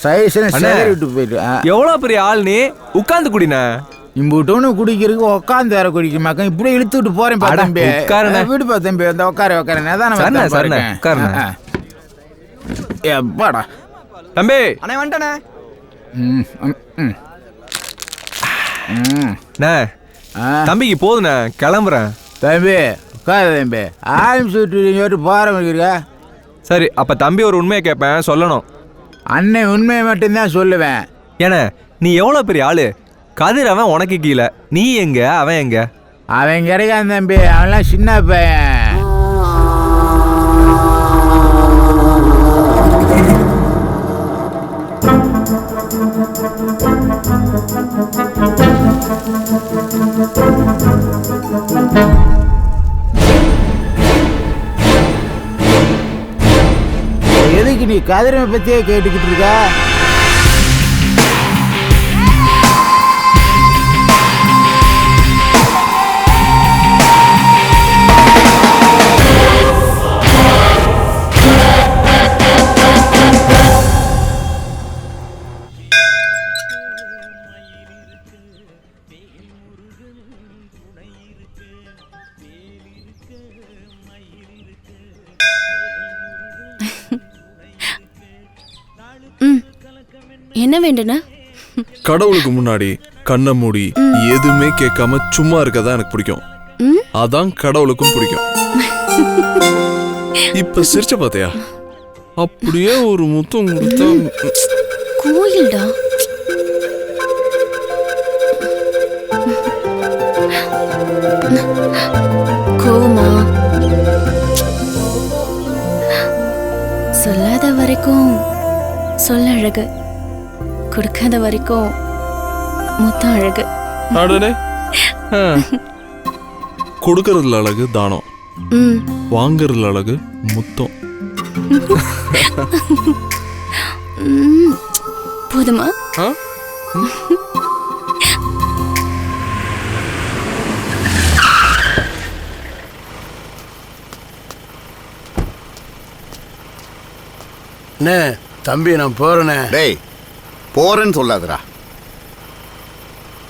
சைஸ்னு சேரி விட்டு போயிட்டு. எவ்வளோ பெரிய ஆள் நீ? உட்காந்து குடிண்ணே. இம்புட்டோன்னு குடிக்கிறதுக்கு உட்காந்து வேற குடிக்க மாக்கேன். இப்படி இழுத்துட்டு போறேன் தம்பி. வீடு தம்பி அந்த உட்கார உட்கார எப்பாடா தம்பி. அண்ணே வந்துட்டனே. தம்பிக்கு போதுண்ணே, கிளம்புறேன். தம்பி உட்கார தம்பி. ஆரம்பிச்சுட்டு போற. சரி, அப்ப தம்பி ஒரு உண்மையை கேட்பேன், சொல்லணும். அண்ணன் உண்மையை மட்டும்தான் சொல்லுவேன். ஏன்னா நீ எவ்வளோ பெரிய ஆளு? கதிர் அவன் உனக்கு கீழே, நீ எங்க அவன் எங்க? அவன் கிடைக்காது தம்பி, அவன்லாம் சின்ன பையன். எதுக்கு நீ கதிரை பத்தியே கேட்டுக்கிட்டு இருக்க? என்ன வேண்டுனா? கடவுளுக்கு முன்னாடி கண்ணை மூடி எதுவுமே கேட்காம சும்மா இருக்கதான் எனக்கு பிடிக்கும். அதான் கடவுளுக்கும் பிடிக்கும். இப்ப சிரிச்ச பாத்தியா? அப்படியே ஒரு முத்தம் கொடுத்தா கோயில்டா. கோமா சொல்லாத வரைக்கும் சொல்ல அழகு, கொடுக்காத வரைக்கும் முத்தம் அழகு. கொடுக்கறதுல அழகு தானம், வாங்கறதுல அழகு முத்தம். போதுமா? தம்பி நான் போறேனே. டேய் போறேன்னு சொல்லாதடா.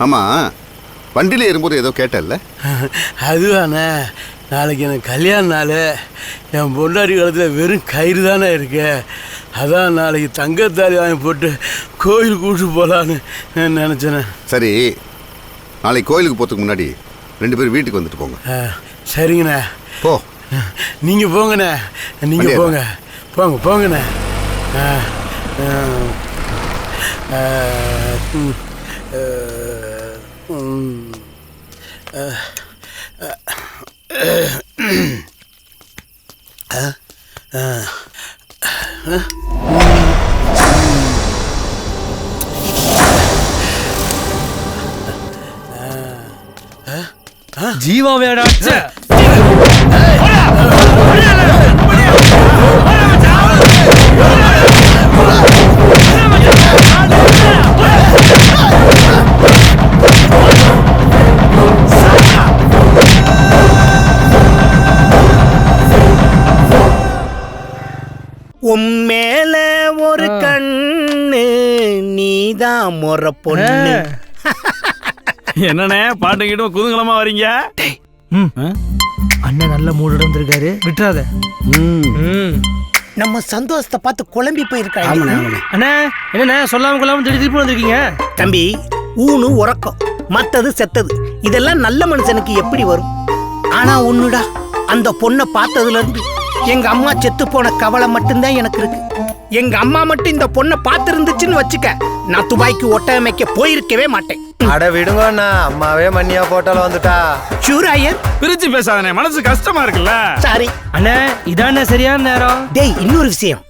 ஆமா, வண்டியில ஏறும்போது ஏதோ கேட்டல்ல? அதுவாண்ணே, நாளைக்கு எனக்கு கல்யாண நாள். என் பொண்டாடி காலத்தில் வெறும் கயிறு தானே இருக்கு. அதான் நாளைக்கு தங்கத்தாலி வாங்கி போட்டு கோயில் கூட்டு போகலான்னு நினச்சேனே. சரி, நாளைக்கு கோயிலுக்கு போகிறதுக்கு முன்னாடி 2 பேரும் வீட்டுக்கு வந்துட்டு போங்க. சரிங்கண்ணே. போ. நீங்கள் போங்கண்ணே, நீங்கள் போங்க. போங்க போங்கண்ணே. ஜீவாவேடா. உம்மேல ஒரு கண்ணு நீதான் முறை பொண்ணு. என்னண்ணே பாட்டு கிட்ட குதூகலமா வரீங்க? அண்ணன் நல்ல மூடு இருந்திருக்காரு, விட்டுறாத. நம்ம சந்தோஷத்தை பார்த்து குழம்பி போயிருக்காங்க. அண்ணா என்னண்ணே சொல்லாம கொள்ளாம திருப்பி வந்திருக்கீங்க? தம்பி, ஊனு உறக்கம், மத்தது செத்தது, இதெல்லாம் நல்ல மனுஷனுக்கு எப்படி வரும்? ஆனா ஒண்ணுடா, அந்த பொண்ணை பார்த்ததுல இருந்து எங்க அம்மா செத்து போன கவலை மட்டும்தான் எனக்கு இருக்கு. எங்க அம்மா மட்டும் இந்த பொண்ணை பார்த்திருந்துச்சுன்னு வச்சுக்க, நான் துபாய்க்கு ஒட்டமைக்க போயிருக்கவே மாட்டேன். அட விடுங்கண்ணா, அம்மாவே மண்ணியா போட்டாலும் வந்துட்டா. ஷூராயர் பிரிச்சு பேசாதனே, மனசு கஷ்டமா இருக்குல்ல. சாரி அண்ணே, இதானே சரியான நேரம். டேய், இன்னொரு விஷயம்,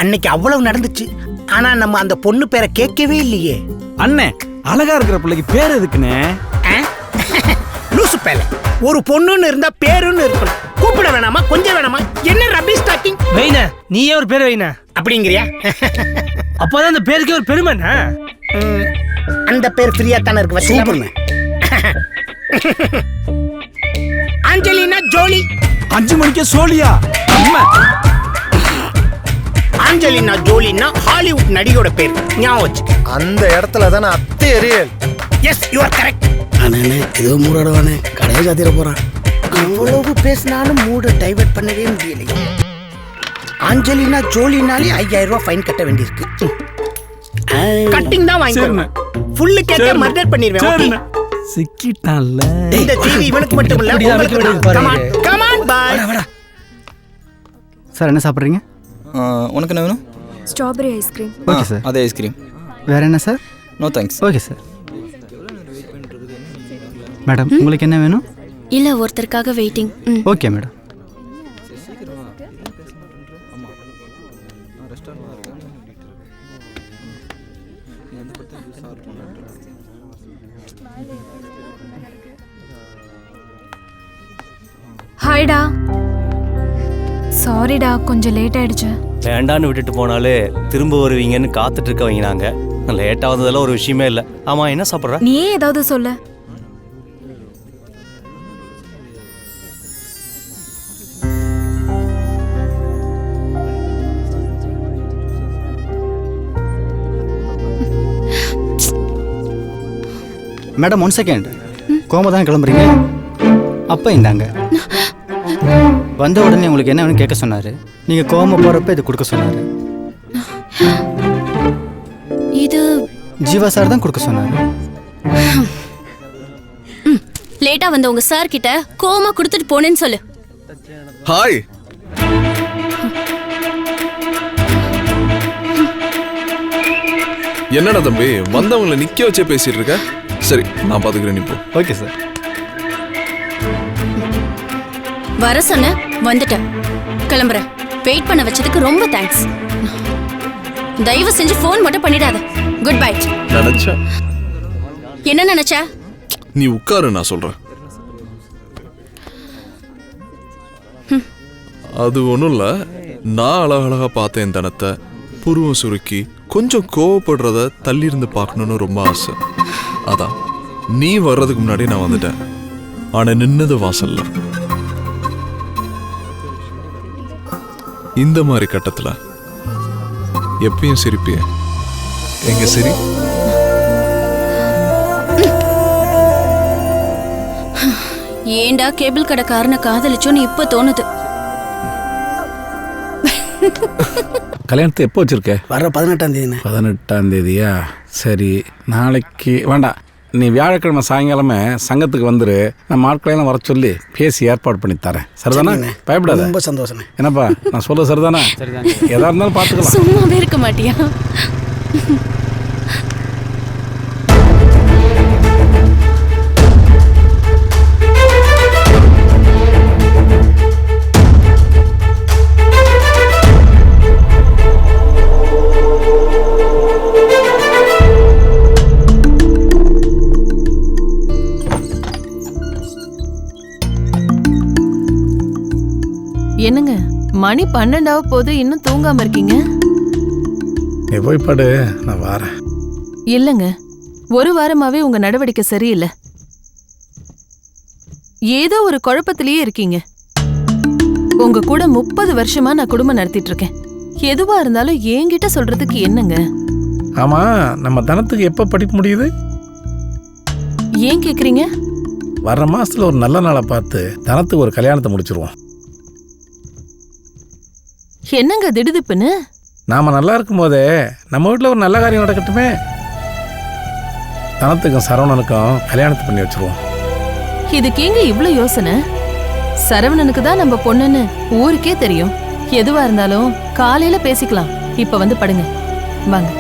அன்னைக்கு அவ்வளவு நடந்துச்சு, ஆனா நம்ம அந்த பொண்ணு பேரை கேட்கவே இல்லையே. அண்ணே, அழகா இருக்கிற பிள்ளைக்கு பேர் எதுக்குண்ணே? லூசு பேல, ஒரு பொண்ணுன்னு இருந்தா பேருன்னு இருக்கணும். கூப்பிட வேணாமா, கொஞ்சம் வேணாமா? என்ன ரபிஷ் டாக்கிங்? வைண்ணே, நீயே ஒரு பேர் வைண்ணே. அப்படிங்கிறியா? அப்பதான் அந்த பேருக்கு ஒரு பெருமைண்ணே. அந்த பேர் ஃப்ரீயா தானே இருக்கு. சூப்பர்ண்ணே. அஞ்சலினா ஜோலி. 5 மணிக்கு சோழியா? அம்மா ஆஞ்சலினா ஜோலினா ஹாலிவுட் நடிகையோட பேர். ஞாபகம் வச்சுக்க. அந்த இடத்துல தானே அத்தை எரியல். Yes you are correct. அண்ணே ஏதோ மூடாடுவானே கடையை சாத்திர போறான். இவ்வளவு பேசினாலும் மூட டைவர்ட் பண்ணவே முடியலையே. ஆஞ்சலினா ஜோலினாலே 5000 ரூபாய் ஃபைன் கட்ட வேண்டியிருக்கு. கட்டிங் தான் வாங்கிக்கோங்க. ஃபுல்லு கேட்ட மர்டர் பண்ணிடுவேன். சிக்கிட்டான்ல. இந்த டிவி இவனுக்கு மட்டும் இல்ல உங்களுக்கு தான். Come on come on bye. Sir என்ன சாப்பிட்றீங்க? உனக்கு என்ன வேணும்? Strawberry ice cream. Okay sir. அதே ஐஸ்கிரீம். வேற என்ன sir? No thanks. Okay sir. Madam உங்களுக்கு என்ன வேணும்? இல்ல ஒருத்தருக்காக வெயிட்டிங். Okay madam. ஹாய்டா. சாரிடா கொஞ்சம் லேட் ஆயிடுச்சு. வேண்டான்னு விட்டுட்டு போனாலே திரும்ப வருவீங்கன்னு காத்துட்டு இருக்கவங்க நாங்க. லேட் ஆகுறதெல்லாம் ஒரு விஷயமே இல்லை. ஆமா என்ன சாப்பிட்ற? நீயே ஏதாவது சொல்ல. Madam 1 second. கோமா தான் கிளம்புறீங்க? அப்போ இந்தாங்க. வந்த உடனே உங்களுக்கு என்ன வேணும் கேட்க சொன்னாரு. நீங்க கோமா போறப்ப இது கொடுக்க சொன்னாரு. இது ஜீவா சார் தான் கொடுக்க சொன்னாரு. லேட்டா வந்த உங்க சார் கிட்ட கோமா கொடுத்துட்டு போனேன்னு சொல்லு. ஹாய். என்னடா தம்பி வந்தவங்களை நிக்க வச்சே பேசிட்டு இருக்க? சரி நான் பாத்துக்கிறேன். நீ போ. Okay sir. வர சொன்ன வந்துட்டேன். கிளம்புறேன். வெயிட் பண்ண வச்சதுக்கு ரொம்ப தேங்க்ஸ். தயவு செஞ்சு ஃபோன் மட்டும் பண்ணிடாத. Good bye. நினைச்சா என்ன நினைச்ச? நீ உட்காரு நான் சொல்றேன். அது ஒண்ணும் இல்ல. நான் அழகழகா பார்த்தேன் தனத்தை. புருவம் சுருக்கி கொஞ்சம் கோவப்படுறத தள்ளி இருந்து பார்க்கணும்னு ரொம்ப ஆசை. அதான் நீ வர்றதுக்கு முன்னாடி நான் வந்துட்டேன். ஆனா நின்னது வாசல்ல. இந்த மாதிரி கட்டத்துல எப்பயும் சிரிப்பிய எங்க சரி? ஏண்டா கேபிள் கடைக்காரனை காதலிச்சோன்னு இப்ப தோணுது. கல்யாணத்தை எப்போ வச்சிருக்க? வர 18ஆம் தேதி. 18ஆம் தேதியா? சரி நாளைக்கு வேண்டாம். நீ வியாழக்கிழமை சாயங்காலமே சங்கத்துக்கு வந்துரு. நம்ம ஆட்களையெல்லாம் வர சொல்லி பேசி ஏற்பாடு பண்ணி தரேன். சரிதானே? பயப்படாத. ரொம்ப சந்தோஷம். என்னப்பா நான் சொல்ல சரிதானே? எதா இருந்தாலும் பார்த்துக்கலாம். சும்மாவே இருக்க மாட்டியா? என்னங்க மணி 12 போது இன்னும் தூங்காம இருக்கீங்க? நீ போய் படு, நான் வரேன். இல்லங்க, ஒரு வாரமாவே உங்க நடவடிக்கை சரியில்லை. ஏதோ ஒரு குழப்பத்திலேயே இருக்கீங்க. உங்க கூட 30 வருஷமா நான் குடும்பம் நடத்திட்டு இருக்கேன். எதுவா இருந்தாலும் என்கிட்ட சொல்றதுக்கு என்னங்க? ஆமா, நம்ம தனத்துக்கு எப்ப படிக்க முடியுது? ஏன் கேக்குறீங்க? வர்ற மாசத்துல ஒரு நல்ல நாளை பார்த்து தனத்துக்கு ஒரு கல்யாணத்தை முடிச்சிருவோம். என்னங்க திடுதிப்புன்னு? நாம நல்லா இருக்கும் போதே நம்ம வீட்டில் ஒரு நல்ல காரியம் நடக்கட்டுமே. தனத்துக்கும் சரவணனுக்கும் கல்யாணத்தை பண்ணி வச்சிருவோம். இதுக்கு எங்க இவ்ளோ யோசனை? சரவணனுக்கு தான் நம்ம பொண்ணுன்னு ஊருக்கே தெரியும். எதுவா இருந்தாலும் காலையில பேசிக்கலாம். இப்ப வந்து படுங்க வாங்க.